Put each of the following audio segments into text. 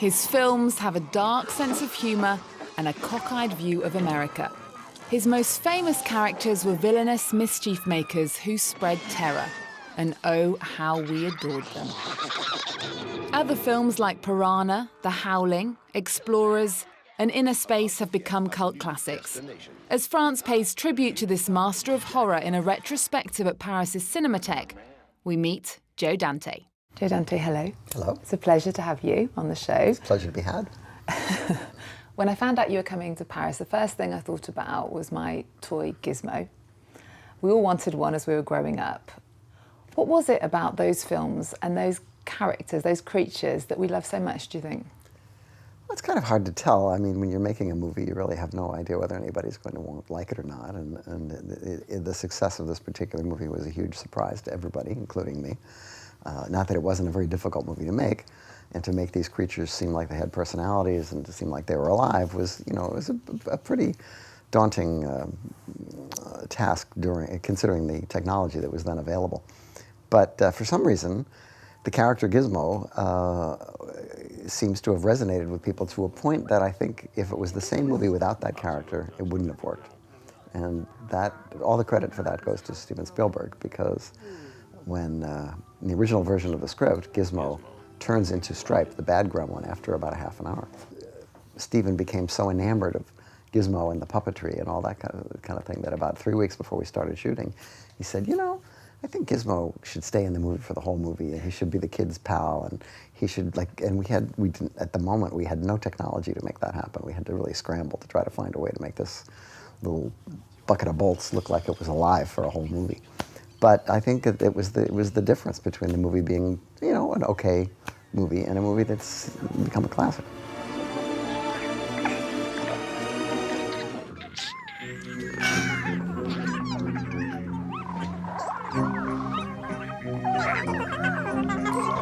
His films have a dark sense of humour and a cockeyed view of America. His most famous characters were villainous mischief makers who spread terror. And oh, how we adored them. Other films like Piranha, The Howling, Explorers, and Inner Space have become cult classics. As France pays tribute to this master of horror in a retrospective at Paris's Cinematheque, we meet Joe Dante. Joe Dante, hello. Hello. It's a pleasure to have you on the show. It's a pleasure to be had. When I found out you were coming to Paris, the first thing I thought about was my toy Gizmo. We all wanted one as we were growing up. What was it about those films and those characters, those creatures, that we love so much, do you think? Well, it's kind of hard to tell. I mean, when you're making a movie, you really have no idea whether anybody's going to like it or not. And the success of this particular movie was a huge surprise to everybody, including me. Not that it wasn't a very difficult movie to make, and to make these creatures seem like they had personalities and to seem like they were alive was, you know, it was a pretty daunting task considering the technology that was then available. But for some reason, the character Gizmo seems to have resonated with people to a point that I think if it was the same movie without that character, it wouldn't have worked. And that, all the credit for that goes to Steven Spielberg, because when in the original version of the script, Gizmo turns into Stripe, the bad gremlin, after about a half an hour. Steven became so enamored of Gizmo and the puppetry and all that kind of thing that about 3 weeks before we started shooting, he said, you know, I think Gizmo should stay in the movie for the whole movie, and he should be the kid's pal, and he should, like, and we didn't, at the moment, we had no technology to make that happen. We had to really scramble to try to find a way to make this little bucket of bolts look like it was alive for a whole movie. But I think that it was the difference between the movie being, you know, an okay movie and a movie that's become a classic.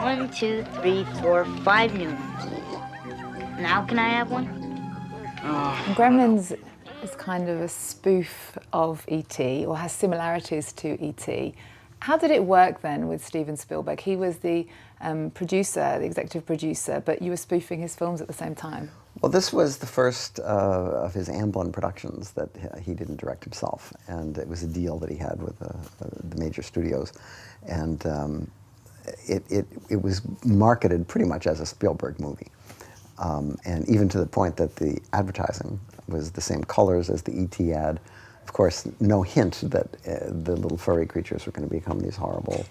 One, 2, 3, 4, 5 new ones. Now can I have one? Gremlins is kind of a spoof of E.T., or has similarities to E.T. How did it work then with Steven Spielberg? He was the producer, the executive producer, but you were spoofing his films at the same time. Well, this was the first of his Amblin productions that he didn't direct himself, and it was a deal that he had with the major studios, and it was marketed pretty much as a Spielberg movie, and even to the point that the advertising was the same colors as the E.T. ad. Of course, no hint that the little furry creatures were going to become these horrible,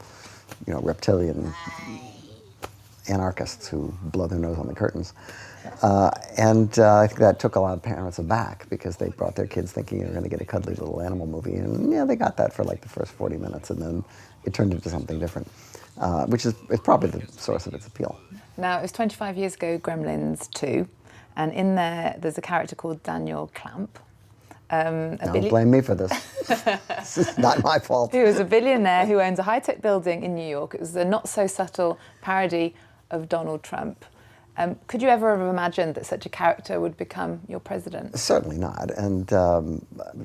you know, reptilian anarchists who blow their nose on the curtains. I think that took a lot of parents aback, because they brought their kids thinking they were going to get a cuddly little animal movie, and yeah, they got that for like the first 40 minutes, and then it turned into something different, which is probably the source of its appeal. Now, it was 25 years ago, Gremlins 2, and in there's a character called Daniel Clamp. Don't blame me for this. This is not my fault. He was a billionaire who owns a high-tech building in New York. It was a not-so-subtle parody of Donald Trump. Could you ever have imagined that such a character would become your president? Certainly not. And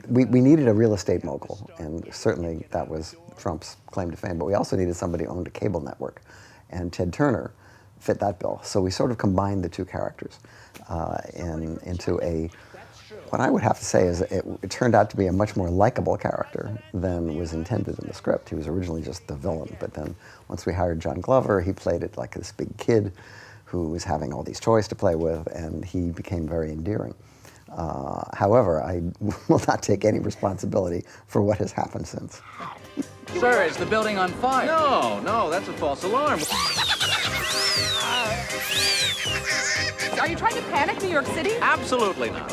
we needed a real estate mogul, and certainly that was Trump's claim to fame. But we also needed somebody who owned a cable network, and Ted Turner fit that bill. So we sort of combined the two characters into a, what I would have to say is it turned out to be a much more likable character than was intended in the script. He was originally just the villain, but then once we hired John Glover, he played it like this big kid who was having all these toys to play with, and he became very endearing. However, I will not take any responsibility for what has happened since. Sir, is the building on fire? No, that's a false alarm. Are you trying to panic New York City? Absolutely not.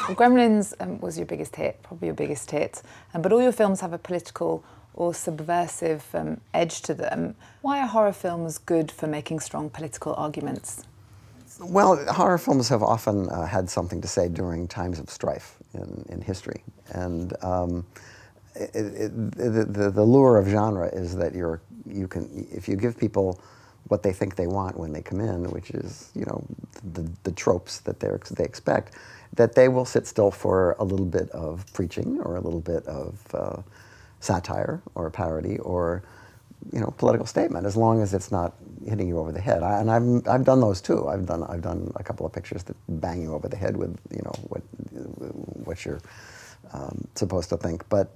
Well, Gremlins was your biggest hit, probably your biggest hit, but all your films have a political or subversive edge to them. Why are horror films good for making strong political arguments? Well, horror films have often had something to say during times of strife in history, and the lure of genre is that you can, if you give people what they think they want when they come in, which is, you know, the tropes that they expect, that they will sit still for a little bit of preaching or a little bit of satire or parody or political statement, as long as it's not hitting you over the head. I've done those too. I've done a couple of pictures that bang you over the head with what you're supposed to think. But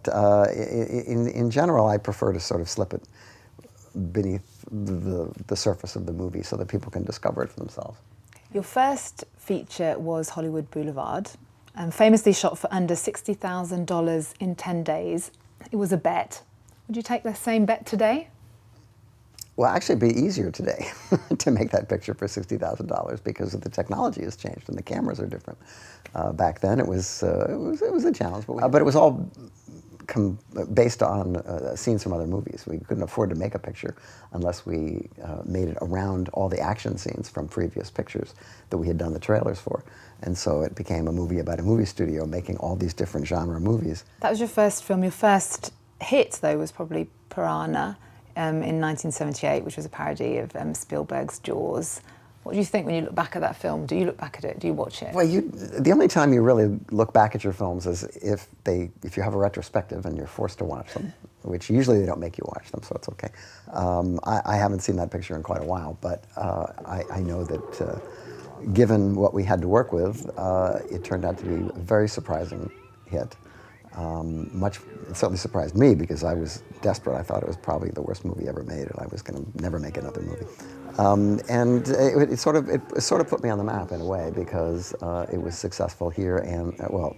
in general, I prefer to sort of slip it beneath the surface of the movie so that people can discover it for themselves. Your first feature was Hollywood Boulevard, famously shot for under $60,000 in 10 days. It was a bet. Would you take the same bet today? Well, actually, it'd be easier today to make that picture for $60,000 because the technology has changed and the cameras are different. Back then, it was a challenge, but it was all based on scenes from other movies. We couldn't afford to make a picture unless we made it around all the action scenes from previous pictures that we had done the trailers for. And so it became a movie about a movie studio making all these different genre movies. That was your first film. Your first hit, though, was probably Piranha in 1978, which was a parody of Spielberg's Jaws. What do you think when you look back at that film? Do you look back at it? Do you watch it? Well, the only time you really look back at your films is if you have a retrospective and you're forced to watch them, which usually they don't make you watch them, so it's okay. I haven't seen that picture in quite a while, but I know that given what we had to work with, it turned out to be a very surprising hit. It certainly surprised me because I was desperate. I thought it was probably the worst movie ever made, and I was going to never make another movie. And it sort of put me on the map in a way because it was successful here and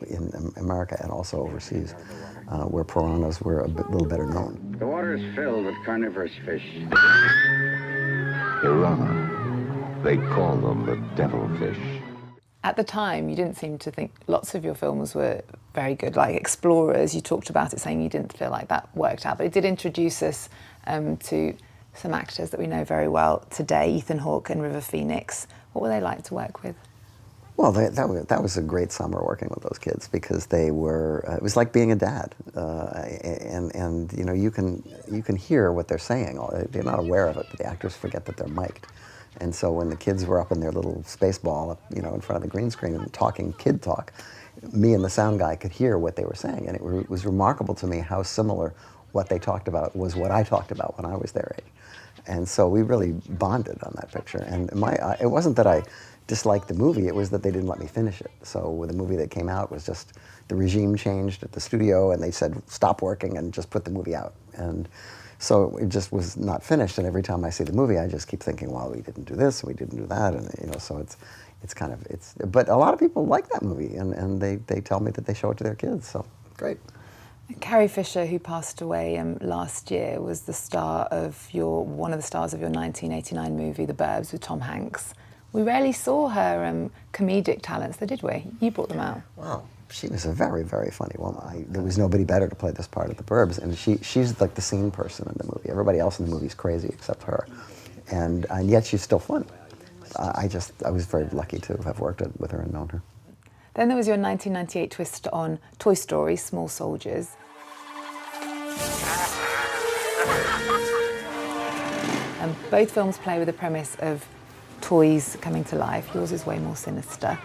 in America and also overseas, where piranhas were a little better known. The water is filled with carnivorous fish. Piranha. They call them the devilfish. At the time, you didn't seem to think lots of your films were very good. Like Explorers, you talked about it saying you didn't feel like that worked out, but it did introduce us to some actors that we know very well today, Ethan Hawke and River Phoenix. What were they like to work with? Well, that was a great summer working with those kids because they were. It was like being a dad, and you can hear what they're saying. They're not aware of it, but the actors forget that they're mic'd. And so when the kids were up in their little space ball, in front of the green screen and talking kid talk, me and the sound guy could hear what they were saying, and it was remarkable to me how similar what they talked about was what I talked about when I was their age. And so we really bonded on that picture. And it wasn't that I disliked the movie, it was that they didn't let me finish it. So with the movie that came out, it was just the regime changed at the studio and they said, stop working and just put the movie out. And so it just was not finished. And every time I see the movie, I just keep thinking, well, we didn't do this, we didn't do that. And so it's but a lot of people like that movie and they tell me that they show it to their kids, so great. Carrie Fisher, who passed away last year, was one of the stars of your 1989 movie, The Burbs, with Tom Hanks. We rarely saw her comedic talents, though, did we? You brought them out. Wow, she was a very, very funny woman. There was nobody better to play this part of The Burbs, and she's like the scene person in the movie. Everybody else in the movie is crazy except her, and yet she's still fun. I was very lucky to have worked with her and known her. Then there was your 1998 twist on Toy Story, Small Soldiers. Both films play with the premise of toys coming to life. Yours is way more sinister.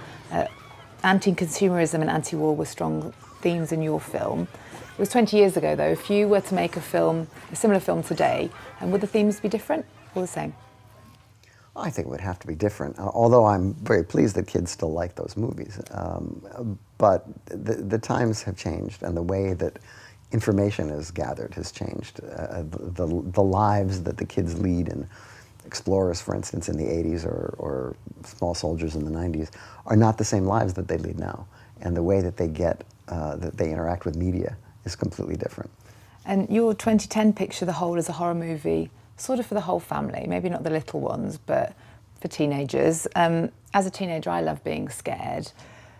Anti-consumerism and anti-war were strong themes in your film. It was 20 years ago, though. If you were to make a similar film today, would the themes be different or the same? I think it would have to be different, although I'm very pleased that kids still like those movies. But the times have changed, and the way that information is gathered has changed. The lives that the kids lead in Explorers, for instance, in the 80s, or Small Soldiers in the 90s, are not the same lives that they lead now. And the way that they interact with media is completely different. And your 2010 picture, The Hole, is a horror movie, sort of for the whole family, maybe not the little ones, but for teenagers. As a teenager, I love being scared.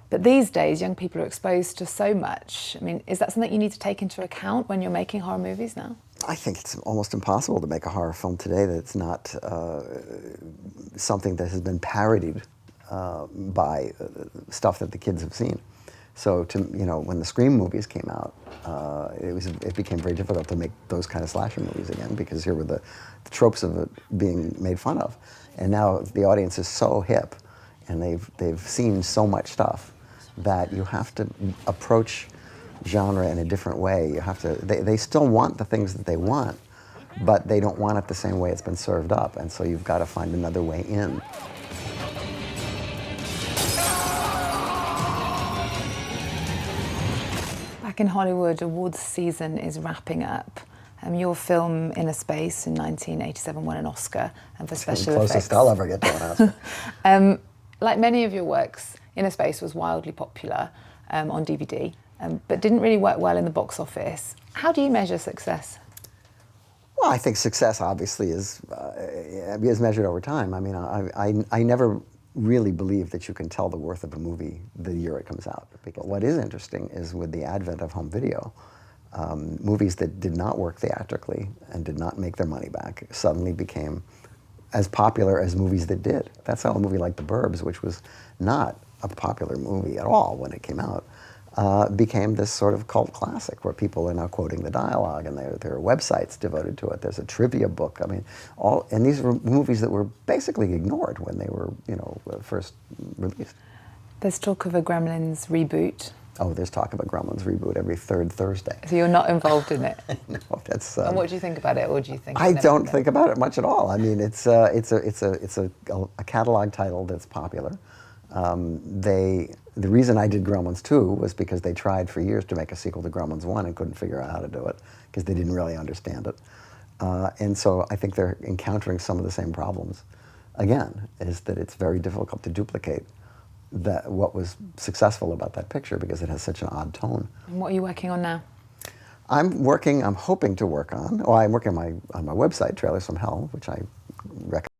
But these days, young people are exposed to so much. I mean, is that something you need to take into account when you're making horror movies now? I think it's almost impossible to make a horror film today that's not something that has been parodied by stuff that the kids have seen. So, when the Scream movies came out, it became very difficult to make those kind of slasher movies again because here were the tropes of it being made fun of, and now the audience is so hip, and they've seen so much stuff that you have to approach genre in a different way. You have to. They still want the things that they want, but they don't want it the same way it's been served up, and so you've got to find another way in. Back in Hollywood, awards season is wrapping up. Your film Inner Space in 1987 won an Oscar for special effects. Closest I'll ever get to an Oscar. Like many of your works, Inner Space was wildly popular on DVD, but didn't really work well in the box office. How do you measure success? Well, I think success obviously is measured over time. I mean, I never really believe that you can tell the worth of a movie the year it comes out. Because what is interesting is with the advent of home video, movies that did not work theatrically and did not make their money back suddenly became as popular as movies that did. That's how a movie like The Burbs, which was not a popular movie at all when it came out, became this sort of cult classic where people are now quoting the dialogue, and there are websites devoted to it. There's a trivia book. I mean, and these were movies that were basically ignored when they were, first released. There's talk of a Gremlins reboot. Oh, there's talk of a Gremlins reboot every third Thursday. So you're not involved in it? No, that's. And what do you think about it, or do you think? I don't think about it much at all. I mean, it's a catalog title that's popular. The reason I did Gremlins 2 was because they tried for years to make a sequel to Gremlins 1 and couldn't figure out how to do it because they didn't really understand it. And so I think they're encountering some of the same problems. Again, is that it's very difficult to duplicate what was successful about that picture because it has such an odd tone. And what are you working on now? I'm hoping to work on, I'm working on my website, Trailers from Hell, which I recommend.